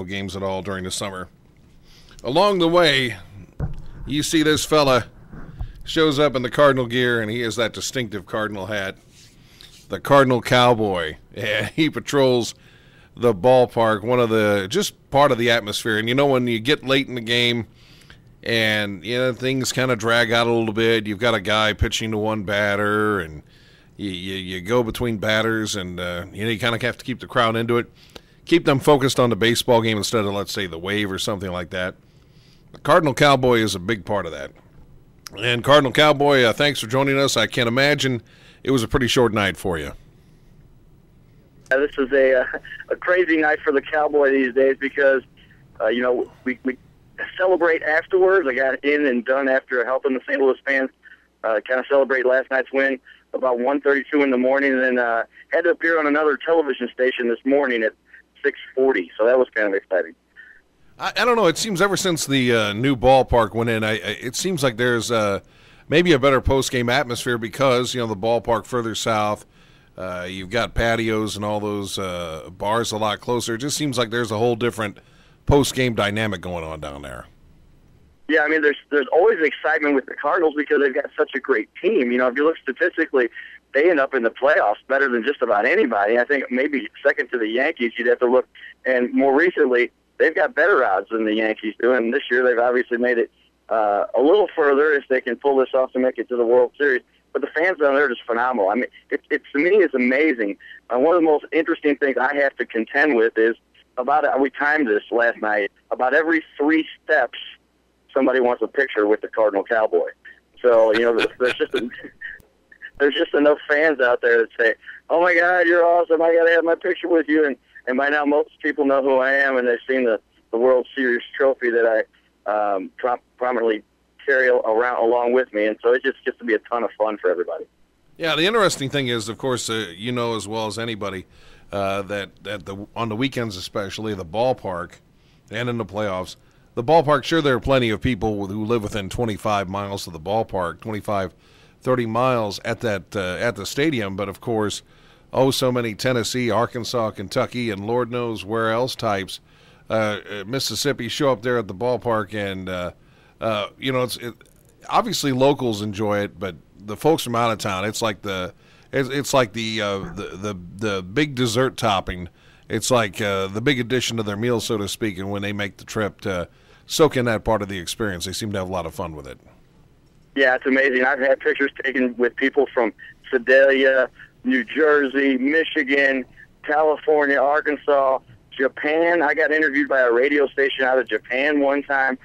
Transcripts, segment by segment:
games at all during the summer. Along the way, you see this fella shows up in the Cardinal gear, and he has that distinctive Cardinal hat, the Cardinal Cowboy. Yeah, he patrols the ballpark, just part of the atmosphere. And when you get late in the game and things kind of drag out a little bit, you've got a guy pitching to one batter, and you go between batters, and you kind of have to keep the crowd into it, keep them focused on the baseball game instead of, let's say, the wave or something like that. The Cardinal Cowboy is a big part of that. And Cardinal Cowboy, thanks for joining us. I can't imagine it was a pretty short night for you. This is a crazy night for the Cowboy these days because, we celebrate afterwards. I got in and done after helping the St. Louis fans kind of celebrate last night's win about 1:32 in the morning, and then had to appear on another television station this morning at 6:40. So that was kind of exciting. I don't know. It seems ever since the new ballpark went in, it seems like there's maybe a better post-game atmosphere because, the ballpark further south, you've got patios and all those bars a lot closer. It just seems like there's a whole different post-game dynamic going on down there. Yeah, I mean, there's always excitement with the Cardinals because they've got such a great team. If you look statistically, they end up in the playoffs better than just about anybody. I think maybe second to the Yankees, you'd have to look. And more recently, they've got better odds than the Yankees do, and this year they've obviously made it a little further if they can pull this off to make it to the World Series. But the fans down there are just phenomenal. I mean, it to me is amazing. One of the most interesting things I have to contend with is we timed this last night, about every 3 steps somebody wants a picture with the Cardinal Cowboy. So, there's just enough fans out there that say, "Oh my God, you're awesome! I got to have my picture with you." And by now, most people know who I am, and they've seen the World Series trophy that I prominently carry around along with me, and so it just gets to be a ton of fun for everybody. Yeah, the interesting thing is, of course, as well as anybody, that on the weekends especially, the ballpark, and in the playoffs, the ballpark, sure, there are plenty of people who live within 25 miles of the ballpark, 25, 30 miles at the stadium, but of course, so many Tennessee, Arkansas, Kentucky, and Lord knows where else types, Mississippi, show up there at the ballpark, and obviously locals enjoy it, but the folks from out of town, it's like the big dessert topping. It's like the big addition to their meal, so to speak, and when they make the trip to soak in that part of the experience, they seem to have a lot of fun with it. Yeah, it's amazing. I've had pictures taken with people from Sedalia, New Jersey, Michigan, California, Arkansas, Japan. I got interviewed by a radio station out of Japan one time.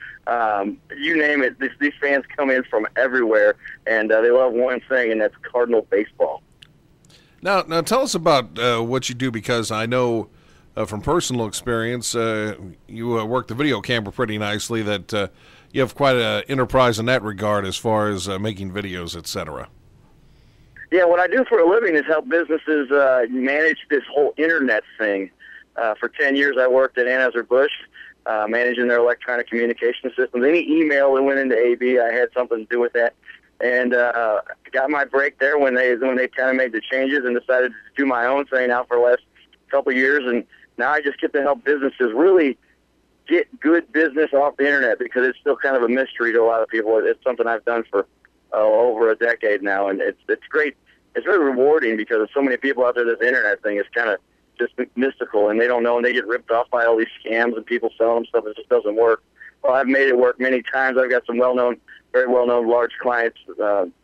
You name it. These fans come in from everywhere, and they love one thing, and that's Cardinal baseball. Now tell us about what you do, because I know from personal experience you work the video camera pretty nicely, that you have quite an enterprise in that regard as far as making videos, etc. Yeah, what I do for a living is help businesses manage this whole internet thing. For 10 years, I worked at Anheuser-Busch, managing their electronic communication systems. Any email that went into AB, I had something to do with that. And got my break there when they kind of made the changes and decided to do my own thing now for the last couple of years. And now I just get to help businesses really get good business off the internet, because it's still kind of a mystery to a lot of people. It's something I've done for over a decade now, and it's great. It's very rewarding because there's so many people out there. This internet thing is kind of just mystical, and they don't know, and they get ripped off by all these scams and people selling them stuff that just doesn't work. Well, I've made it work many times. I've got some very well-known large clients,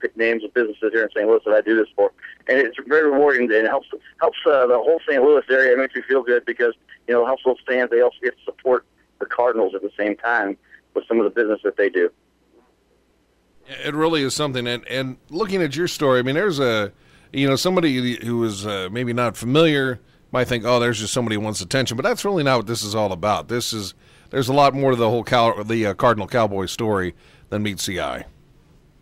pick names of businesses here in St. Louis that I do this for, and it's very rewarding, and it helps the whole St. Louis area. It makes me feel good because, it helps those fans. They also get to support the Cardinals at the same time with some of the business that they do. It really is something, and looking at your story, I mean, there's somebody who is maybe not familiar might think, oh, there's just somebody who wants attention, but that's really not what this is all about. There's a lot more to the whole Cardinal Cowboy story than meets the eye.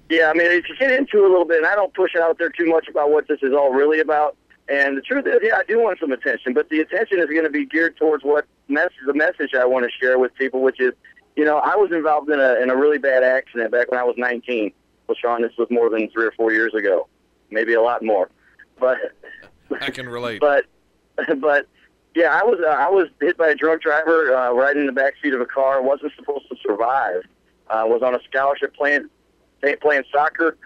Yeah, I mean, if you get into it a little bit, and I don't push out there too much about what this is all really about, and the truth is, yeah, I do want some attention, but the attention is going to be geared towards the message I want to share with people, which is, I was involved in a really bad accident back when I was 19. Well, Shawn, this was more than 3 or 4 years ago, maybe a lot more. But I can relate. But Yeah, I was hit by a drunk driver riding in the backseat of a car. Wasn't supposed to survive. Was on a scholarship playing soccer,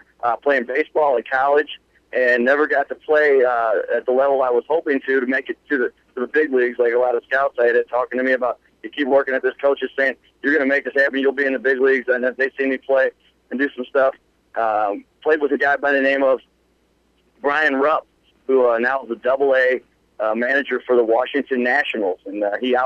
playing baseball in college, and never got to play at the level I was hoping to make it to the big leagues. Like a lot of scouts I had talking to me about, you keep working at this, coach is saying you're going to make this happen. You'll be in the big leagues, and they see me play and do some stuff. Played with a guy by the name of Brian Rupp, who now is a Double-A manager for the Washington Nationals, and he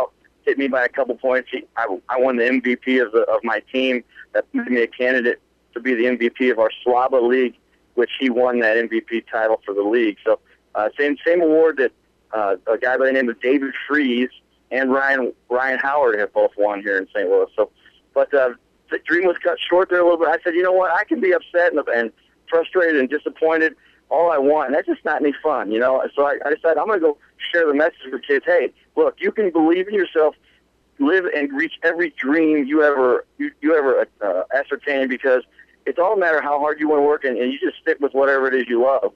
hit me by a couple points. I won the MVP of my team. That made me a candidate to be the MVP of our Slava League, which he won that MVP title for the league. So same award that a guy by the name of David Freese and Ryan Howard have both won here in St. Louis. So, but the dream was cut short there a little bit. I said, you know what, I can be upset and frustrated and disappointed all I want, and that's just not any fun, you know. So I decided I'm going to go share the message with kids. Hey, look, you can believe in yourself, live and reach every dream you ever ascertain, because it's all a matter how hard you want to work, and you just stick with whatever it is you love,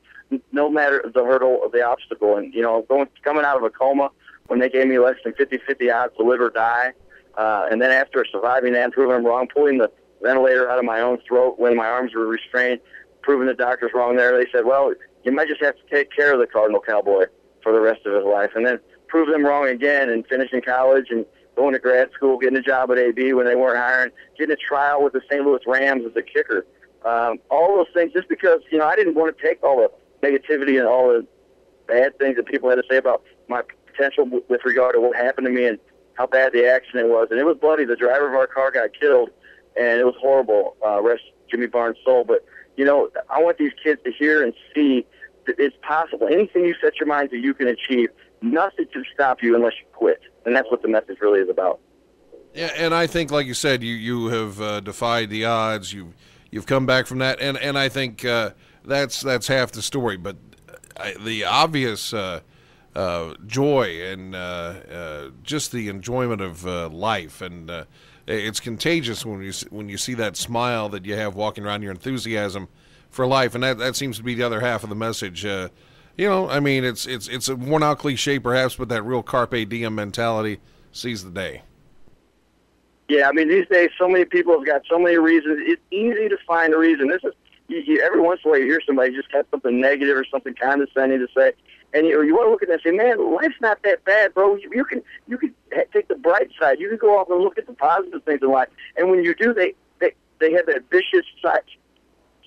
no matter the hurdle or the obstacle. And, you know, coming out of a coma when they gave me less than 50-50 odds to live or die, and then after surviving that and proving them wrong, pulling the ventilator out of my own throat when my arms were restrained, proving the doctors wrong there, they said, well, you might just have to take care of the Cardinal Cowboy for the rest of his life, and then prove them wrong again and finishing college and going to grad school, getting a job at AB when they weren't hiring, getting a trial with the St. Louis Rams as a kicker. All those things, just because, you know, I didn't want to take all the negativity and all the bad things that people had to say about my potential with regard to what happened to me and how bad the accident was. And it was bloody. The driver of our car got killed, and it was horrible. Rest Jimmy Barnes' soul. But, you know, I want these kids to hear and see that it's possible. Anything you set your mind to, you can achieve. Nothing can stop you unless you quit. And that's what the message really is about. Yeah, and I think, like you said, you have defied the odds. You've come back from that, and I think that's half the story. But the obvious joy and just the enjoyment of life, and it's contagious when you see that smile that you have walking around, your enthusiasm for life, and that seems to be the other half of the message. You know, I mean, it's a worn out cliche perhaps, but that real carpe diem mentality sees the day. Yeah, I mean, these days so many people have got so many reasons. It's easy to find a reason. This is every once in a while you hear somebody just got something negative or something condescending to say, and you want to look at that and say, man, life's not that bad, bro. You can take the bright side. You can go off and look at the positive things in life. And when you do, they have that vicious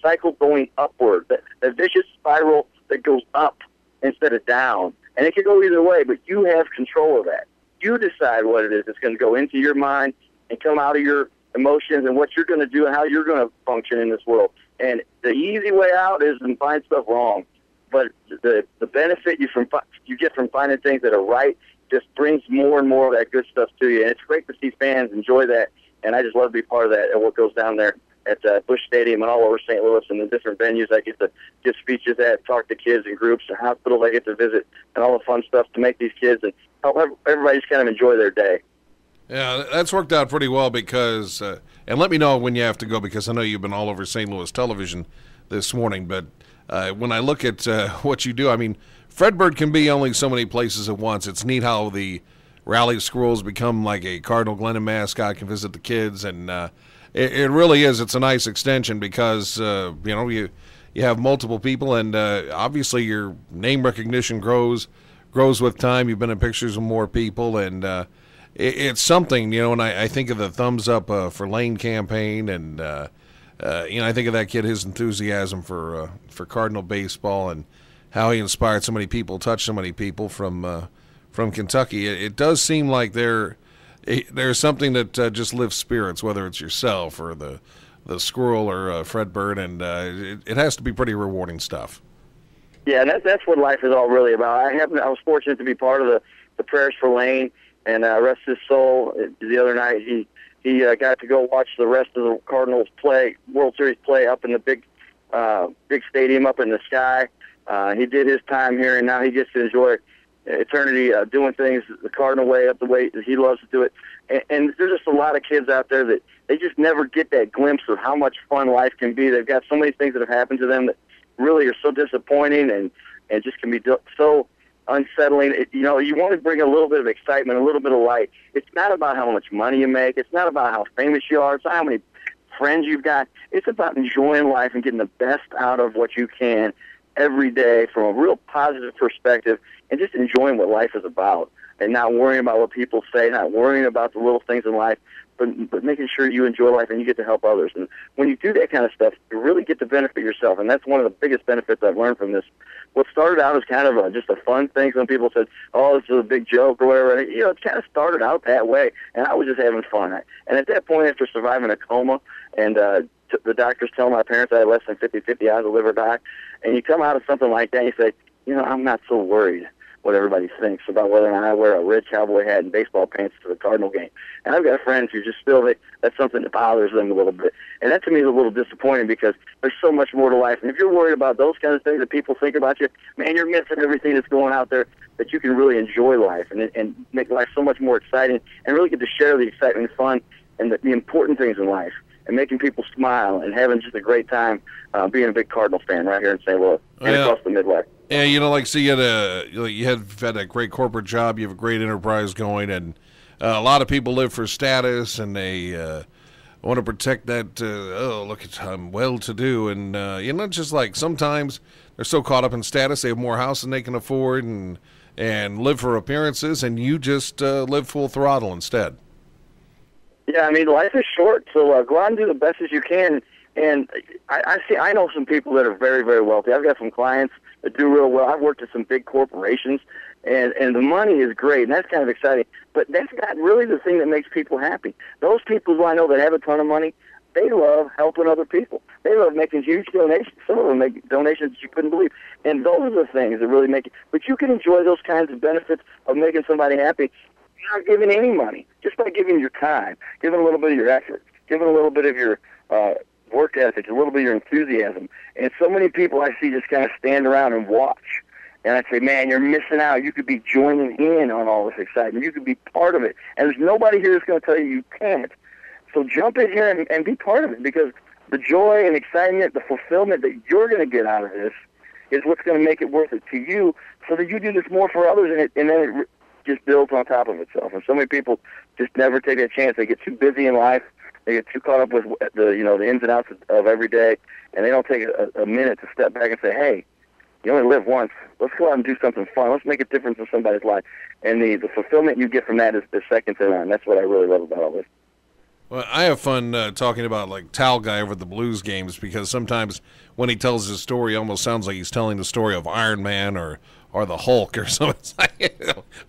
cycle going upward, that vicious spiral that goes up instead of down. And it can go either way, but you have control of that. You decide what it is that's going to go into your mind and come out of your emotions and what you're going to do and how you're going to function in this world. And the easy way out is to find stuff wrong. But the benefit you get from finding things that are right just brings more and more of that good stuff to you. And it's great to see fans enjoy that. And I just love to be part of that and what goes down there at Busch Stadium and all over St. Louis and the different venues I get to give speeches at, talk to kids in groups, and hospitals I get to visit, and all the fun stuff to make these kids and help everybody just kind of enjoy their day. Yeah, that's worked out pretty well because, and let me know when you have to go, because I know you've been all over St. Louis television this morning, but when I look at what you do, I mean, Fredbird can be only so many places at once. It's neat how the Rally Squirrels become like a Cardinal Glennon mascot, can visit the kids, and it really is. It's a nice extension because, you know, you have multiple people, and obviously your name recognition grows with time. You've been in pictures with more people, and it's something, you know, and I think of the Thumbs Up for Lane campaign, and, you know, I think of that kid, his enthusiasm for Cardinal baseball and how he inspired so many people, touched so many people from Kentucky. It does seem like there's something that just lifts spirits, whether it's yourself or the squirrel or Fredbird, and it has to be pretty rewarding stuff. Yeah, and that's what life is all really about. I was fortunate to be part of the Prayers for Lane, and rest his soul. The other night, he got to go watch the rest of the Cardinals play, World Series play, up in the big stadium up in the sky. He did his time here, and now he gets to enjoy eternity doing things the Cardinal way, up the way that he loves to do it. And there's just a lot of kids out there that they just never get that glimpse of how much fun life can be. They've got so many things that have happened to them that really are so disappointing and just can be so unsettling. You want to bring a little bit of excitement, a little bit of light. It's not about how much money you make. It's not about how famous you are. It's not how many friends you've got. It's about enjoying life and getting the best out of what you can every day from a real positive perspective, and just enjoying what life is about, and not worrying about what people say, not worrying about the little things in life, but making sure you enjoy life and you get to help others. And when you do that kind of stuff, you really get to benefit yourself, and that's one of the biggest benefits I've learned from this. What started out as kind of just a fun thing, some people said, oh, this is a big joke or whatever. And, it kind of started out that way, and I was just having fun. And at that point, after surviving a coma, and the doctors tell my parents I had less than 50-50 odds of live or die, and you come out of something like that and you say, I'm not so worried what everybody thinks about whether or not I wear a red cowboy hat and baseball pants to the Cardinal game. And I've got friends who just feel that that's something that bothers them a little bit. And that to me is a little disappointing, because there's so much more to life. And if you're worried about those kind of things that people think about you, man, you're missing everything that's going out there, that you can really enjoy life and make life so much more exciting, and really get to share the excitement and fun and the important things in life, and making people smile and having just a great time being a big Cardinal fan right here in St. Louis and across the Midwest. Yeah, so you have had a great corporate job, you have a great enterprise going, and a lot of people live for status, and they want to protect that, I'm well-to-do, and, just like sometimes they're so caught up in status, they have more house than they can afford and live for appearances, and you just live full throttle instead. Yeah, life is short, so go out and do the best as you can. And I know some people that are very, very wealthy. I've got some clients that do real well. I've worked at some big corporations, and the money is great, and that's kind of exciting. But that's not really the thing that makes people happy. Those people who I know that have a ton of money, they love helping other people. They love making huge donations. Some of them make donations that you couldn't believe. And those are the things that really make it. But you can enjoy those kinds of benefits of making somebody happy without giving any money, just by giving your time, giving a little bit of your effort, giving a little bit of your work ethic, a little bit of your enthusiasm. And so many people I see just kind of stand around and watch. And I say, man, you're missing out. You could be joining in on all this excitement. You could be part of it. And there's nobody here that's going to tell you can't. So jump in here and be part of it, because the joy and excitement, the fulfillment that you're going to get out of this is what's going to make it worth it to you, so that you do this more for others, and then it just builds on top of itself. And so many people just never take that chance. They get too busy in life. They get too caught up with the ins and outs of every day, and they don't take a minute to step back and say, hey, you only live once. Let's go out and do something fun. Let's make a difference in somebody's life. And the fulfillment you get from that is second to none. That's what I really love about all this. Well, I have fun talking about, like, Towel Guy over the Blues games, because sometimes when he tells his story, it almost sounds like he's telling the story of Iron Man or the Hulk or something.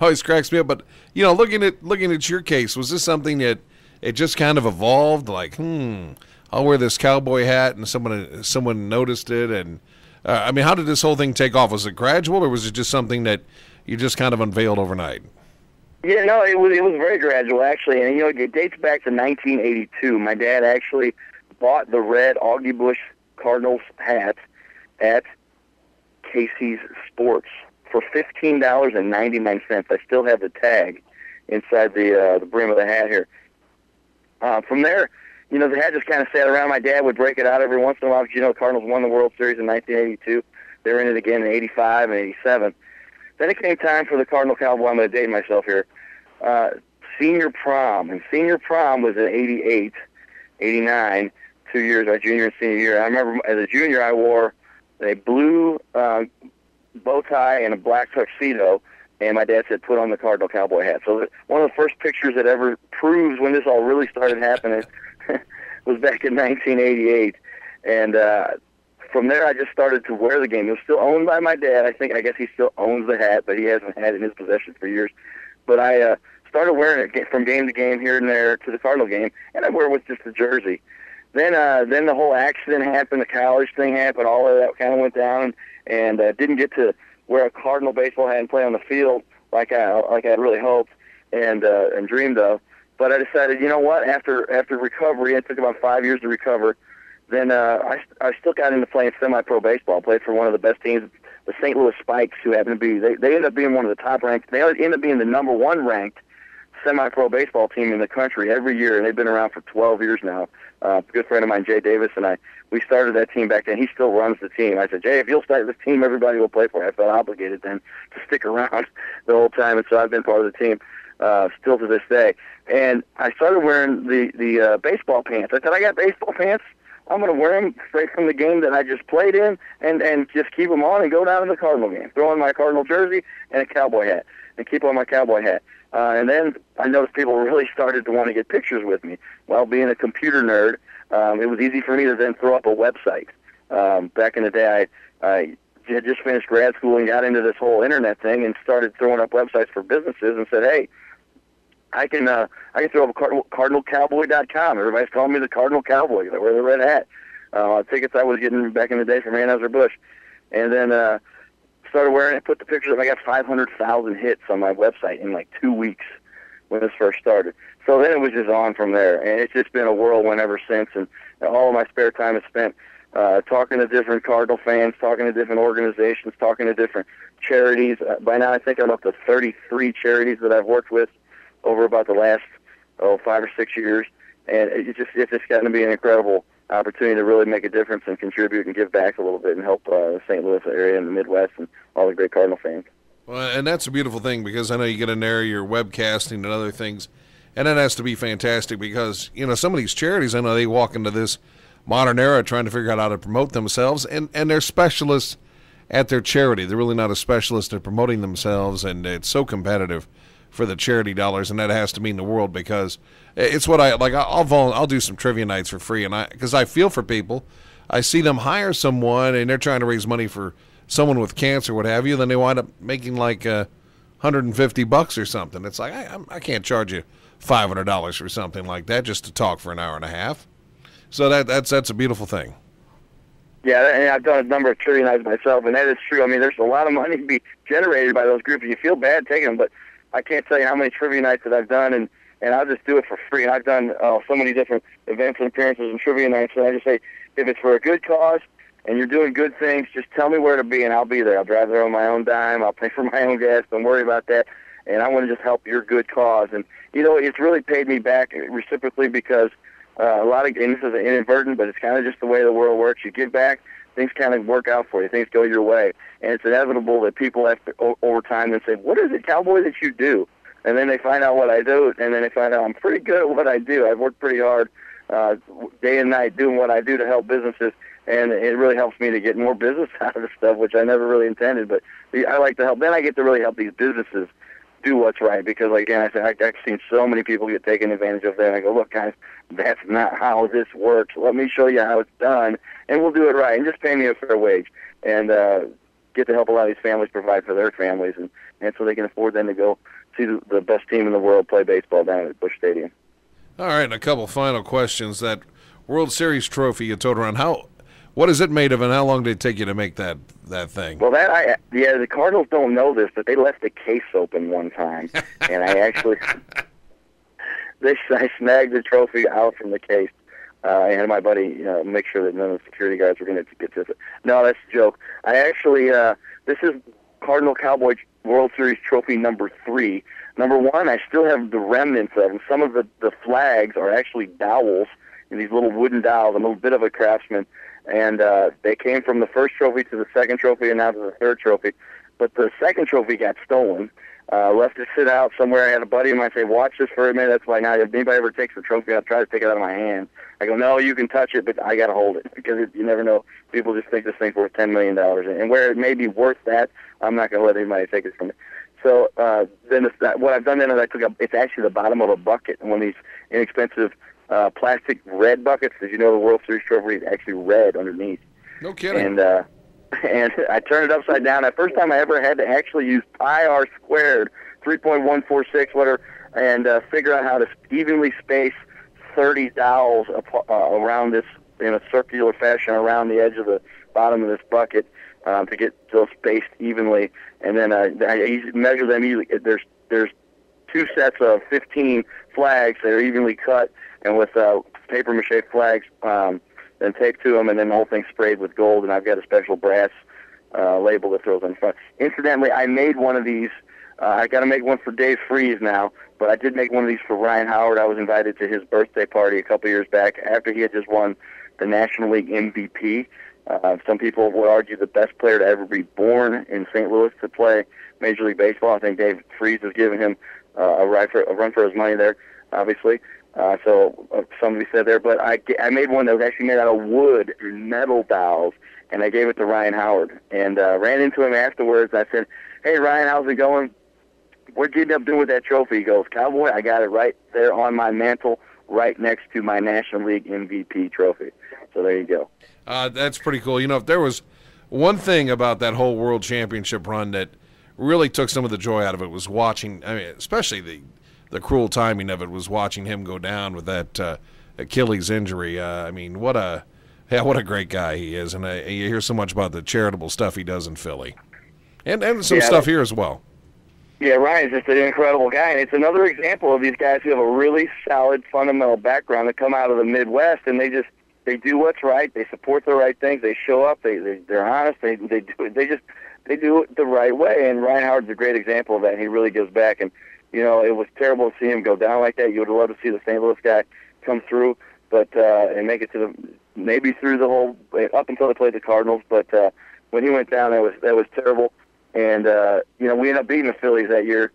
Always cracks me up. But, looking at your case, was this something that it just kind of evolved? Like, I'll wear this cowboy hat, and someone noticed it. And how did this whole thing take off? Was it gradual, or was it just something that you just kind of unveiled overnight? Yeah, no, it was very gradual, actually. And, it dates back to 1982. My dad actually bought the red Augie Busch Cardinals hat at Casey's Sports for $15.99. I still have the tag inside the brim of the hat here. From there, the hat just kind of sat around. My dad would break it out every once in a while, because, the Cardinals won the World Series in 1982. They were in it again in 85 and 87. Then it came time for the Cardinal Cowboy. I'm going to date myself here. Senior prom. And senior prom was in 88, 89, 2 years, my junior and senior year. I remember as a junior I wore a blue bow tie and a black tuxedo, and my dad said, put on the Cardinal Cowboy hat. So one of the first pictures that ever proves when this all really started happening was back in 1988. And from there, I just started to wear the game. It was still owned by my dad. I guess he still owns the hat, but he hasn't had it in his possession for years. But I started wearing it from game to game, here and there, to the Cardinal game, and I wear it with just the jersey. Then the whole accident happened, the college thing happened, all of that kind of went down, and didn't get to wear a Cardinal baseball hat and play on the field like I really hoped and dreamed of. But I decided, you know what? After recovery, it took about 5 years to recover. Then I still got into playing semi-pro baseball. Played for one of the best teams, the St. Louis Spikes, who happened to be they ended up being one of the top ranked. They ended up being the number one ranked semi-pro baseball team in the country every year, and they've been around for 12 years now. A good friend of mine, Jay Davis, and we started that team back then. He still runs the team. I said, Jay, if you'll start this team, everybody will play for it. I felt obligated then to stick around the whole time, and so I've been part of the team still to this day. And I started wearing the baseball pants. I said, I got baseball pants. I'm going to wear them straight from the game that I just played in and just keep them on and go down to the Cardinal game. Throw on my Cardinal jersey and a cowboy hat and keep on my cowboy hat. And then I noticed people really started to want to get pictures with me. Well, being a computer nerd, it was easy for me to then throw up a website. Back in the day, I had just finished grad school and got into this whole internet thing and started throwing up websites for businesses and said, hey, I can throw up CardinalCowboy.com. Everybody's calling me the Cardinal Cowboy. I wear the red hat. Tickets I was getting back in the day from Anheuser-Busch. And then started wearing it, put the pictures up. I got 500,000 hits on my website in like 2 weeks when this first started. So then it was just on from there. And it's just been a whirlwind ever since. And all of my spare time is spent talking to different Cardinal fans, talking to different organizations, talking to different charities. By now I think I'm up to 33 charities that I've worked with over about the last 5 or 6 years, and it's just gotten to be an incredible opportunity to really make a difference and contribute and give back a little bit and help the St. Louis area and the Midwest and all the great Cardinal fans. Well, and that's a beautiful thing, because I know you get in there, you're webcasting and other things, and that has to be fantastic because, some of these charities, I know they walk into this modern era trying to figure out how to promote themselves, and they're specialists at their charity. They're really not a specialist at promoting themselves, and it's so competitive for the charity dollars, and that has to mean the world, because it's what I like. I'll do some trivia nights for free, and because I feel for people. I see them hire someone and they're trying to raise money for someone with cancer, what have you, then they wind up making like $150 or something. It's like I can't charge you $500 for something like that just to talk for an hour and a half. So that's a beautiful thing. Yeah, and I've done a number of trivia nights myself, and that is true. I mean, there's a lot of money to be generated by those groups. You feel bad taking them, but I can't tell you how many trivia nights that I've done, and I'll just do it for free. And I've done so many different events and appearances and trivia nights, and I just say, if it's for a good cause and you're doing good things, just tell me where to be, and I'll be there. I'll drive there on my own dime. I'll pay for my own gas. Don't worry about that. And I want to just help your good cause. And, it's really paid me back reciprocally because a lot of, and this is inadvertent, but it's kind of just the way the world works. You give back, things kind of work out for you. Things go your way. And it's inevitable that people have to, over time, then say, what is it, Cowboy, that you do? And then they find out what I do, and then they find out I'm pretty good at what I do. I've worked pretty hard day and night doing what I do to help businesses, and it really helps me to get more business out of the stuff, which I never really intended. But I like to help. Then I get to really help these businesses do what's right, because, again, I've seen so many people get taken advantage of there, and I go, look, guys, that's not how this works. Let me show you how it's done, and we'll do it right, and just pay me a fair wage. And get to help a lot of these families provide for their families, and so they can afford then to go see the best team in the world play baseball down at Busch Stadium. All right, and a couple final questions. That World Series trophy you told around, what is it made of, and how long did it take you to make that thing? Well, the Cardinals don't know this, but they left the case open one time, and I snagged the trophy out from the case. I had my buddy make sure that none of the security guards were going to get to it. No, that's a joke. I actually, this is Cardinal Cowboy World Series trophy number 3. Number 1, I still have the remnants of them. Some of the flags are actually dowels, these little wooden dowels. I'm a bit of a craftsman, and they came from the first trophy to the second trophy and now to the third trophy. But the second trophy got stolen. Left it sit out somewhere. I had a buddy of mine say, watch this for a minute. That's why now if anybody ever takes the trophy, I'll try to take it out of my hand. I go, no, you can touch it, but I got to hold it, because you never know. People just think this thing's worth $10 million. And where it may be worth that, I'm not going to let anybody take it from me. So then what I've done then is it's actually the bottom of a bucket, one of these inexpensive plastic red buckets. As you know, the World Series trophy is actually red underneath. No kidding. And I turned it upside down. The first time I ever had to actually use pi r squared, 3.146, whatever, and figure out how to evenly space 30 dowels around this in a circular fashion around the edge of the bottom of this bucket to get those spaced evenly. And then I measure them easily. There's 2 sets of 15 flags that are evenly cut, and with paper mache flags then taped to them, and then the whole thing sprayed with gold, and I've got a special brass label that throws on front. Incidentally, I made one of these I got to make one for Dave Freese now, but I did make one of these for Ryan Howard. I was invited to his birthday party a couple years back after he had just won the National League MVP. Some people would argue the best player to ever be born in St. Louis to play Major League Baseball. I think Dave Freese has given him a run for his money there, obviously. So somebody said there, but I made one that was actually made out of wood and metal dowels, and I gave it to Ryan Howard. And ran into him afterwards. I said, "Hey, Ryan, how's it going? What'd you end up doing with that trophy?" He goes, "Cowboy, I got it right there on my mantle, right next to my National League MVP trophy." So there you go. That's pretty cool. You know, if there was one thing about that whole World Championship run that really took some of the joy out of it was watching, I mean, especially the cruel timing of it was watching him go down with that Achilles injury. I mean, what a great guy he is. And you hear so much about the charitable stuff he does in Philly. And some stuff here as well. Yeah, Ryan's just an incredible guy, and it's another example of these guys who have a really solid fundamental background that come out of the Midwest, and they do what's right. They support the right things. They show up. They're honest. They do it the right way. And Ryan Howard's a great example of that. And he really gives back. And you know, it was terrible to see him go down like that. You would have loved to see the St. Louis guy come through, but and make it to maybe through the whole up until they played the Cardinals. But when he went down, that was terrible. And you know, we ended up beating the Phillies that year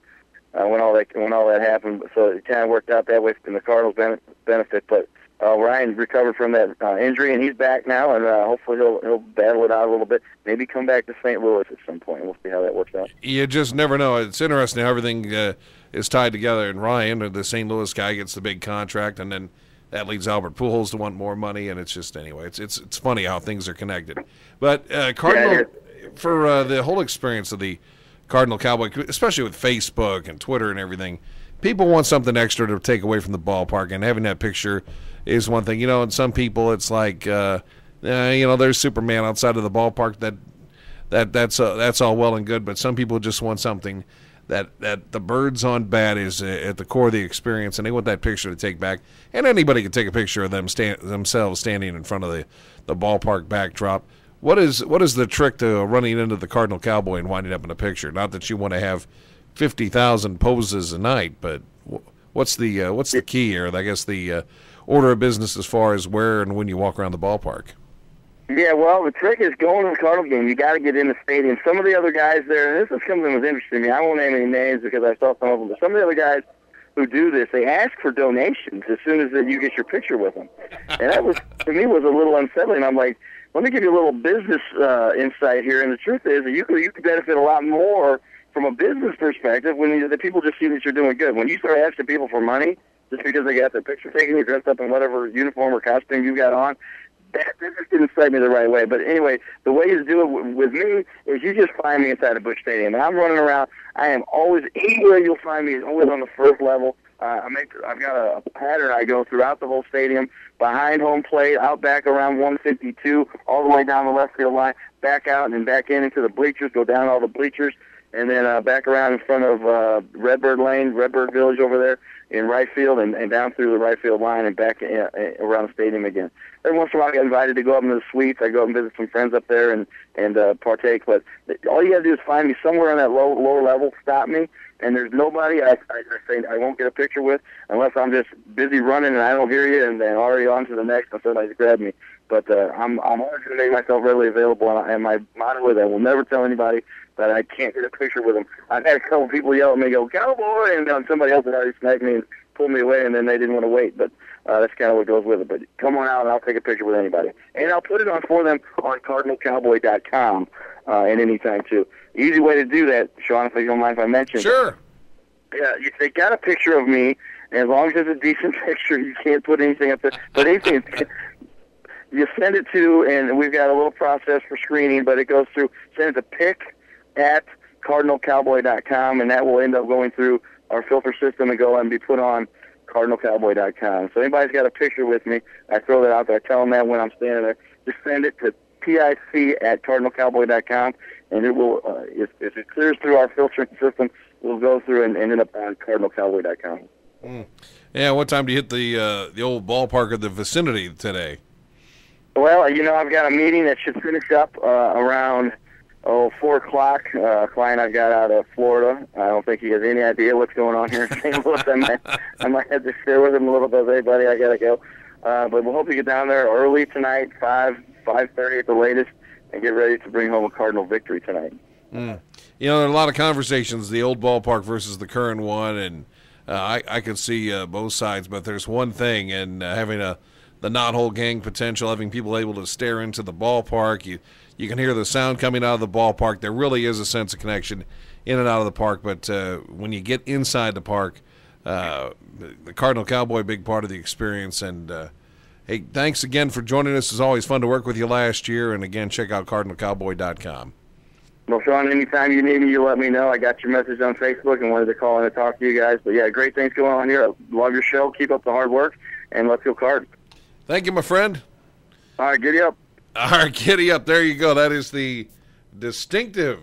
when all that happened. So it kind of worked out that way in the Cardinals' benefit. But Ryan recovered from that injury, and he's back now, and hopefully he'll battle it out a little bit. Maybe come back to St. Louis at some point. We'll see how that works out. You just never know. It's interesting how everything is tied together. And Ryan, the St. Louis guy, gets the big contract, and then that leads Albert Pujols to want more money. And it's just anyway, it's funny how things are connected. But Cardinal, for the whole experience of the Cardinal Cowboy, especially with Facebook and Twitter and everything, people want something extra to take away from the ballpark, and having that picture is one thing. You know, and some people it's like, you know, there's Superman outside of the ballpark. That's all well and good, but some people just want something that the birds on bat is at the core of the experience, and they want that picture to take back. And anybody can take a picture of themselves standing in front of the ballpark backdrop. What is the trick to running into the Cardinal Cowboy and winding up in a picture? Not that you want to have 50,000 poses a night, but what's the key here? I guess the order of business as far as where and when you walk around the ballpark. Yeah, well, the trick is going to the Cardinal game. You got to get in the stadium. Some of the other guys there, and this is something that was interesting to me. I won't name any names because I saw some of them, but some of the other guys who do this, they ask for donations as soon as you get your picture with them. And that was, to me, was a little unsettling. I'm like, let me give you a little business insight here. And the truth is that you could benefit a lot more from a business perspective when the people just see that you're doing good. When you start asking people for money just because they got their picture taken, you dressed up in whatever uniform or costume you got on, that just didn't strike me the right way. But anyway, the way you do it with me is you just find me inside of Busch Stadium. And I'm running around. I am always, anywhere you'll find me is always on the first level. I've got a pattern I go throughout the whole stadium, behind home plate, out back around 152, all the way down the left field line, back out and then back into the bleachers, go down all the bleachers, and then back around in front of Redbird Lane, Redbird Village over there in right field, and down through the right field line and back around the stadium again. Every once in a while I get invited to go up into the suites. I go up and visit some friends up there and partake. But all you got to do is find me somewhere on that lower level, stop me, and there's nobody I say I won't get a picture with unless I'm just busy running and I don't hear you and then already on to the next and somebody's grabbed me. But I'm always going to make myself readily available, and my motto is I will never tell anybody that I can't get a picture with them. I've had a couple people yell at me, go, "Cowboy," and somebody else had already smacked me and pulled me away, and then they didn't want to wait. But that's kind of what goes with it. But come on out, and I'll take a picture with anybody. And I'll put it on for them on CardinalCowboy.com at any time, too. Easy way to do that, Shawn, if you don't mind if I mention. Sure. Yeah, they got a picture of me, and as long as it's a decent picture, you can't put anything up there. But anything, you send it to, and we've got a little process for screening, but it goes through, send it to pick@CardinalCowboy.com, and that will end up going through our filter system and go and be put on CardinalCowboy.com. So anybody's got a picture with me, I throw that out there. I tell them that when I'm standing there. Just send it to PIC@CardinalCowboy.com, and it will, if it clears through our filtering system, it will go through and end up on CardinalCowboy.com. Mm. Yeah, what time do you hit the old ballpark of the vicinity today? Well, I've got a meeting that should finish up around 4 o'clock. A client I've got out of Florida. I don't think he has any idea what's going on here in St. Louis. I might have to share with him a little bit. Hey, buddy, I got to go. But we'll hope to get down there early tonight, 5:30 at the latest, and get ready to bring home a Cardinal victory tonight. You know, there are a lot of conversations, the old ballpark versus the current one, and I can see both sides, but there's one thing, and having the knothole gang potential, having people able to stare into the ballpark, you can hear the sound coming out of the ballpark. There really is a sense of connection in and out of the park, but when you get inside the park, the Cardinal Cowboy, big part of the experience. And hey, thanks again for joining us. It's always fun to work with you last year, and again, check out cardinalcowboy.com. Well, Shawn, anytime you need me, you let me know. I got your message on Facebook and wanted to call in and talk to you guys. But, yeah, great things going on here. I love your show. Keep up the hard work, and let's go Card. Thank you, my friend. All right, giddy up. All right, giddy up. There you go. That is the distinctive